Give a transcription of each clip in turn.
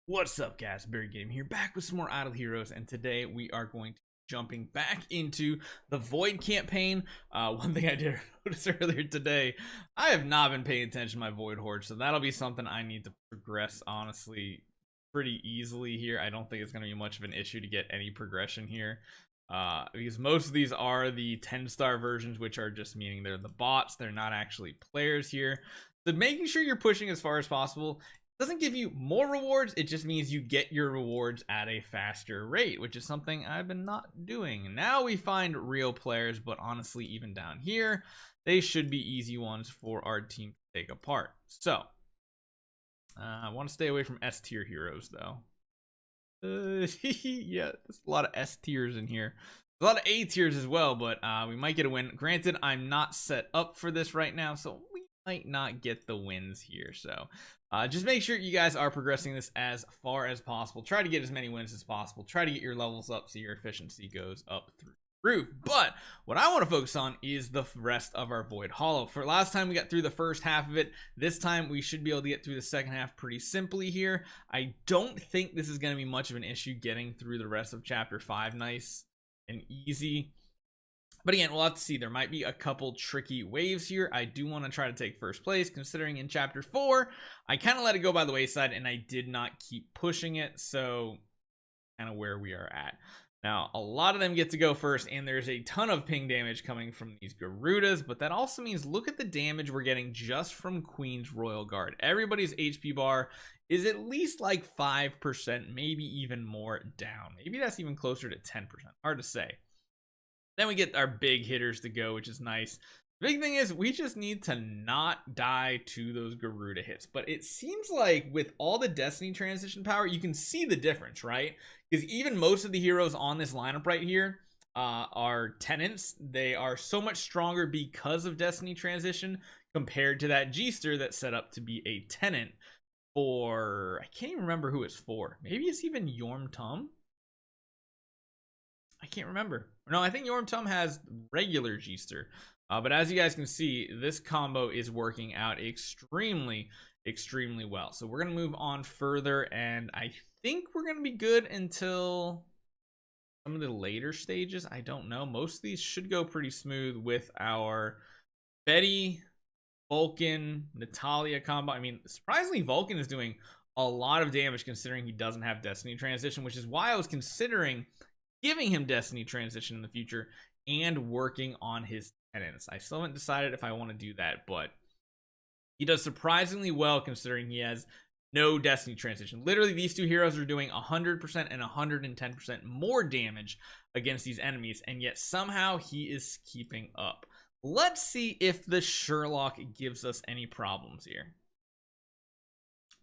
What's up, guys? Barry Game here, back with some more Idle Heroes, and today we are going to be jumping back into the Void campaign. One thing I did notice earlier today, I have not been paying attention to my Void Horde, so that'll be something I need to progress, honestly, pretty easily here. I don't think it's going to be much of an issue to get any progression here. Because most of these are the 10-star versions, which are just meaning they're the bots, they're not actually players here. So making sure you're pushing as far as possible doesn't give you more rewards, it just means you get your rewards at a faster rate, which is something I've been not doing. Now we find real players, but honestly, even down here, they should be easy ones for our team to take apart. So, I want to stay away from S tier heroes, though. Yeah, there's a lot of S tiers in here. A lot of A tiers as well, but we might get a win. Granted, I'm not set up for this right now, so we might not get the wins here. So just make sure you guys are progressing this as far as possible. Try to get as many wins as possible. Try to get your levels up so your efficiency goes up through the roof. But what I want to focus on is the rest of our Void Hollow. For last time, we got through the first half of it. This time, we should be able to get through the second half pretty simply here. I don't think this is going to be much of an issue getting through the rest of Chapter 5 nice and easy. But again, we'll have to see. There might be a couple tricky waves here. I do want to try to take first place, considering in Chapter 4, I kind of let it go by the wayside, and I did not keep pushing it, so kind of where we are at. Now, a lot of them get to go first, and there's a ton of ping damage coming from these Garudas, but that also means look at the damage we're getting just from Queen's Royal Guard. Everybody's HP bar is at least like 5%, maybe even more down. Maybe that's even closer to 10%. Hard to say. Then we get our big hitters to go, which is nice. The big thing is we just need to not die to those Garuda hits. But it seems like with all the Destiny transition power, you can see the difference, right? Because even most of the heroes on this lineup right here are tenants. They are so much stronger because of Destiny transition compared to that G-ster that's set up to be a tenant for, I can't even remember who it's for. Maybe it's even Yorm Tum. I can't remember. No, I think Yorm Tum has regular G-ster. But as you guys can see, this combo is working out extremely well. So we're going to move on further, and I think we're going to be good until some of the later stages. I don't know. Most of these should go pretty smooth with our Betty, Vulcan, Natalia combo. I mean, surprisingly, Vulcan is doing a lot of damage considering he doesn't have Destiny transition, which is why I was considering giving him Destiny transition in the future and working on his tenants. I still haven't decided if I want to do that, but he does surprisingly well considering he has no Destiny transition. Literally, these two heroes are doing 100% and 110% more damage against these enemies, and yet somehow he is keeping up. Let's see if the Sherlock gives us any problems here.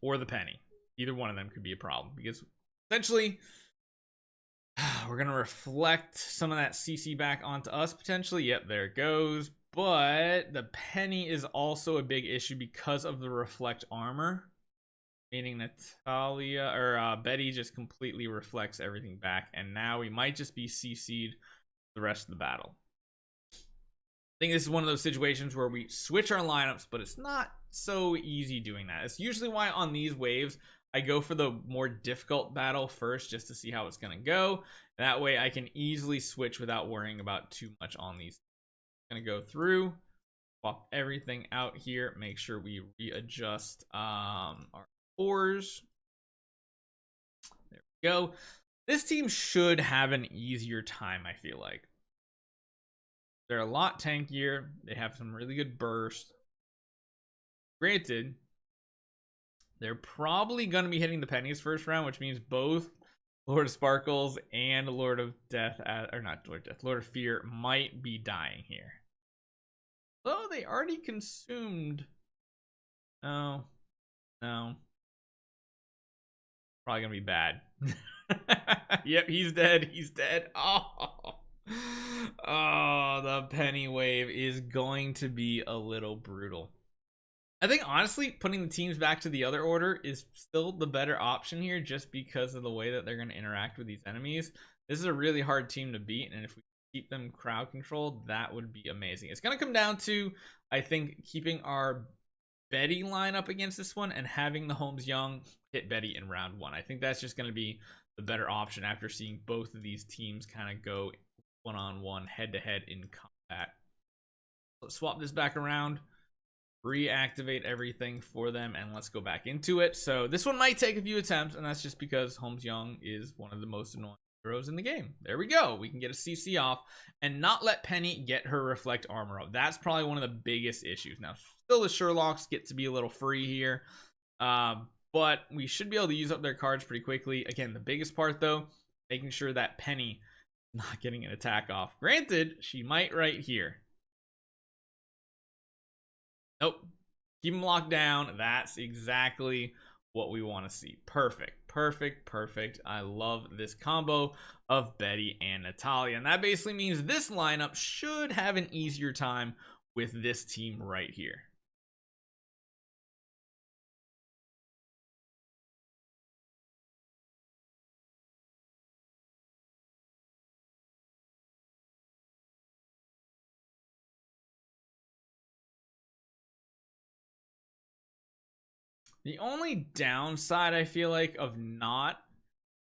Or the Penny. Either one of them could be a problem, because essentially we're going to reflect some of that CC back onto us potentially. Yep, there it goes. But the Penny is also a big issue because of the reflect armor. Meaning Natalia or Betty just completely reflects everything back. And now we might just be CC'd the rest of the battle. I think this is one of those situations where we switch our lineups, but it's not so easy doing that. It's usually why on these waves, I go for the more difficult battle first just to see how it's going to go. That way I can easily switch without worrying about too much on these. I'm going to go through, swap everything out here, make sure we readjust our cores. There we go. This team should have an easier time, I feel like. They're a lot tankier. They have some really good burst. Granted, they're probably going to be hitting the pennies first round, which means both Lord of Sparkles and Lord of Death, or not Lord of Death, Lord of Fear might be dying here. Oh, they already consumed. No. Probably going to be bad. Yep, he's dead. Oh, the penny wave is going to be a little brutal. I think honestly putting the teams back to the other order is still the better option here, just because of the way that they're going to interact with these enemies. This is a really hard team to beat, and if we keep them crowd controlled, that would be amazing. It's going to come down to, I think, keeping our Betty line up against this one and having the Holmes Young hit Betty in round 1. I think that's just going to be the better option after seeing both of these teams kind of go one-on-one, head-to-head in combat. Let's swap this back around, reactivate everything for them, and let's go back into it. So this one might take a few attempts, and that's just because Holmes Young is one of the most annoying heroes in the game. There we go. We can get a CC off and not let Penny get her reflect armor up. That's probably one of the biggest issues. Now, still the Sherlocks get to be a little free here, but we should be able to use up their cards pretty quickly. Again, the biggest part, though, making sure that Penny is not getting an attack off. Granted, she might right here. Nope. Keep them locked down. That's exactly what we want to see. Perfect, perfect, perfect. I love this combo of Betty and Natalia. And that basically means this lineup should have an easier time with this team right here. The only downside I feel like of not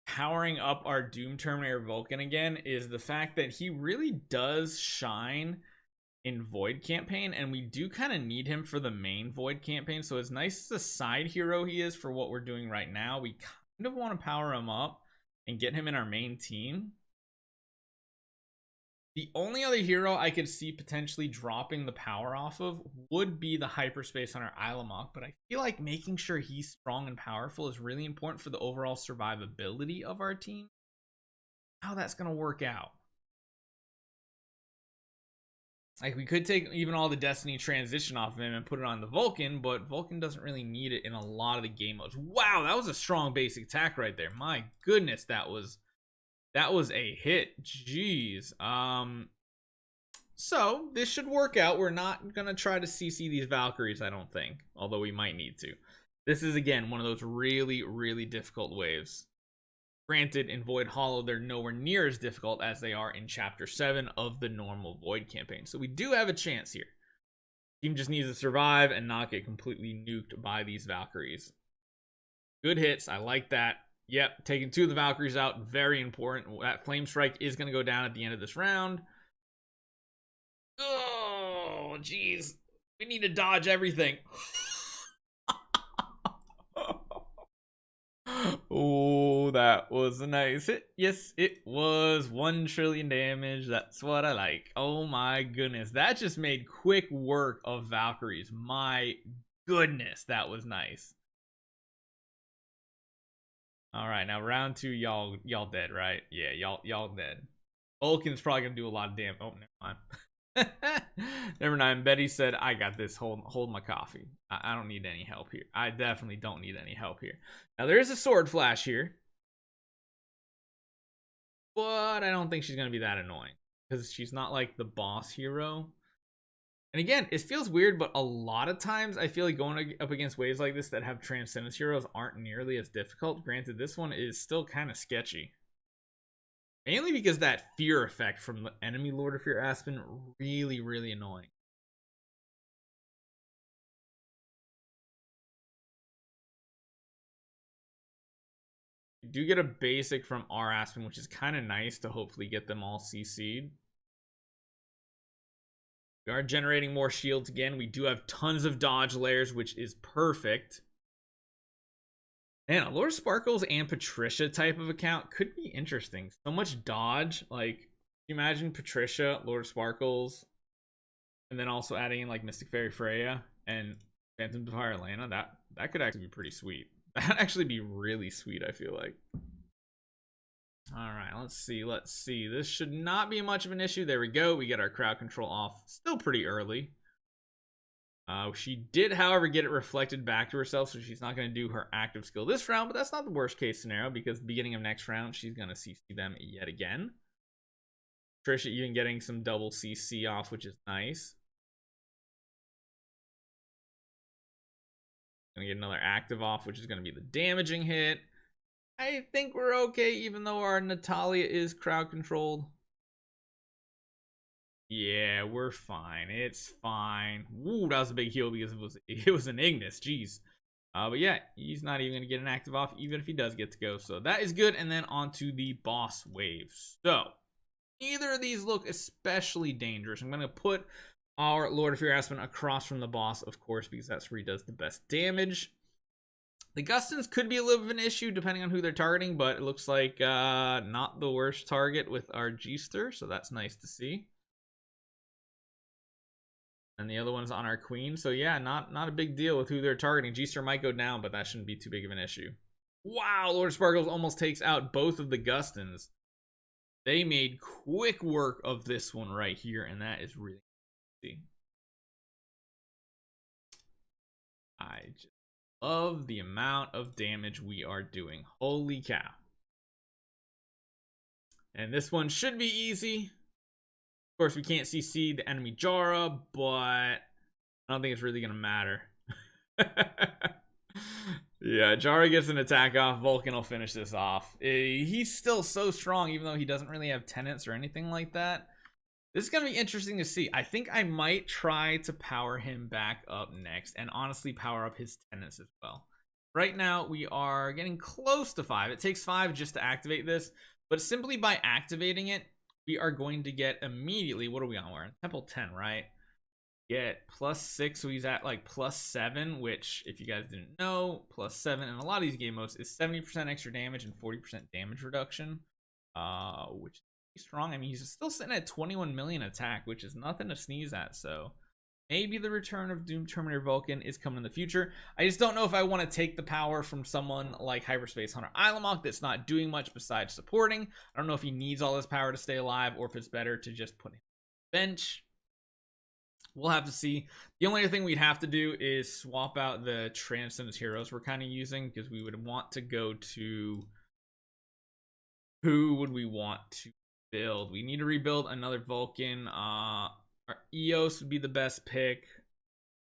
powering up our Doom Terminator Vulcan again is the fact that he really does shine in Void campaign, and we do kind of need him for the main Void campaign. So as nice as a side hero he is for what we're doing right now, we kind of want to power him up and get him in our main team. The only other hero I could see potentially dropping the power off of would be the Hyperspace Hunter Ilamok, but I feel like making sure he's strong and powerful is really important for the overall survivability of our team. How that's going to work out. Like, we could take even all the Destiny transition off of him and put it on the Vulcan, but Vulcan doesn't really need it in a lot of the game modes. Wow, that was a strong basic attack right there. My goodness, that was a hit. Jeez. So this should work out. We're not gonna try to CC these Valkyries, I don't think, although we might need to. This is, again, one of those really, really difficult waves. Granted, in Void Hollow, they're nowhere near as difficult as they are in Chapter 7 of the normal Void campaign. So we do have a chance here. Team just needs to survive and not get completely nuked by these Valkyries. Good hits. I like that. Yep, taking 2 of the Valkyries out, very important. That Flame Strike is going to go down at the end of this round. Oh, jeez. We need to dodge everything. Oh, that was a nice hit. Yes, it was 1 trillion damage. That's what I like. Oh my goodness. That just made quick work of Valkyries. My goodness, that was nice. All right, now round 2, y'all dead, right? Yeah, y'all dead. Vulcan's probably gonna do a lot of damage. Oh, never mind. Never mind. Betty said, "I got this. Hold my coffee. I don't need any help here. I definitely don't need any help here." Now there is a sword flash here, but I don't think she's gonna be that annoying because she's not like the boss hero. And again, it feels weird, but a lot of times I feel like going up against waves like this that have Transcendence heroes aren't nearly as difficult. Granted, this one is still kind of sketchy. Mainly because that fear effect from the enemy Lord of Fear Aspen really, really annoying. You do get a basic from our Aspen, which is kind of nice to hopefully get them all CC'd. We are generating more shields again. We do have tons of dodge layers, which is perfect. Man, a Lord Sparkles and Patricia type of account could be interesting. So much dodge. Like, can you imagine Patricia, Lord Sparkles, and then also adding in like Mystic Fairy Freya and Phantom Fire Lana? That could actually be pretty sweet. That'd actually be really sweet, I feel like. All right, let's see. This should not be much of an issue. There we go. We get our crowd control off. Still pretty early. She did, however, get it reflected back to herself, so she's not going to do her active skill this round, but that's not the worst case scenario because beginning of next round, she's going to CC them yet again. Trisha even getting some double CC off, which is nice. Gonna get another active off, which is going to be the damaging hit. I think we're okay, even though our Natalia is crowd controlled. Yeah, we're fine. It's fine. Ooh, that was a big heal because it was an Ignis. Jeez. But yeah, he's not even gonna get an active off, even if he does get to go. So that is good. And then on to the boss wave. So neither of these look especially dangerous. I'm gonna put our Lord of Fear Aspen across from the boss, of course, because that's where he does the best damage. The Gustins could be a little bit of an issue depending on who they're targeting, but it looks like not the worst target with our G-Ster, so that's nice to see. And the other one's on our Queen, so yeah, not a big deal with who they're targeting. G-Ster might go down, but that shouldn't be too big of an issue. Wow, Lord of Sparkles almost takes out both of the Gustins. They made quick work of this one right here, and that is really easy. I just love the amount of damage we are doing. Holy cow. And this one should be easy. Of course, we can't CC the enemy Jara, but I don't think it's really going to matter. Yeah, Jara gets an attack off. Vulcan will finish this off. He's still so strong, even though he doesn't really have tenants or anything like that. This is going to be interesting to see. I think I might try to power him back up next and honestly power up his tenants as well. Right now, we are getting close to 5. It takes 5 just to activate this, but simply by activating it, we are going to get immediately, what are we on? We're in Temple 10, right? Get +6, so he's at like +7, which, if you guys didn't know, +7 in a lot of these game modes is 70% extra damage and 40% damage reduction, which is strong. I mean, he's still sitting at 21 million attack, which is nothing to sneeze at, so maybe the return of Doom Terminator Vulcan is coming in the future. I just don't know if I want to take the power from someone like Hyperspace Hunter Ilamok that's not doing much besides supporting. I don't know if he needs all this power to stay alive or if it's better to just put him on the bench. We'll have to see. The only other thing we'd have to do is swap out the Transcendence Heroes we're kind of using, because we would want to go to... Who would we want to build? We need to rebuild another Vulcan. Our Eos would be the best pick.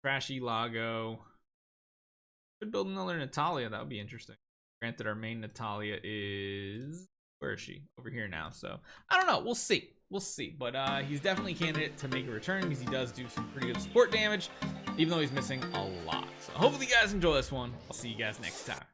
Trashy Lago. Could build another Natalia. That would be interesting. Granted, our main Natalia is... Where is she? Over here now. So, I don't know. We'll see. We'll see. But he's definitely a candidate to make a return because he does do some pretty good support damage, even though he's missing a lot. So, hopefully you guys enjoy this one. I'll see you guys next time.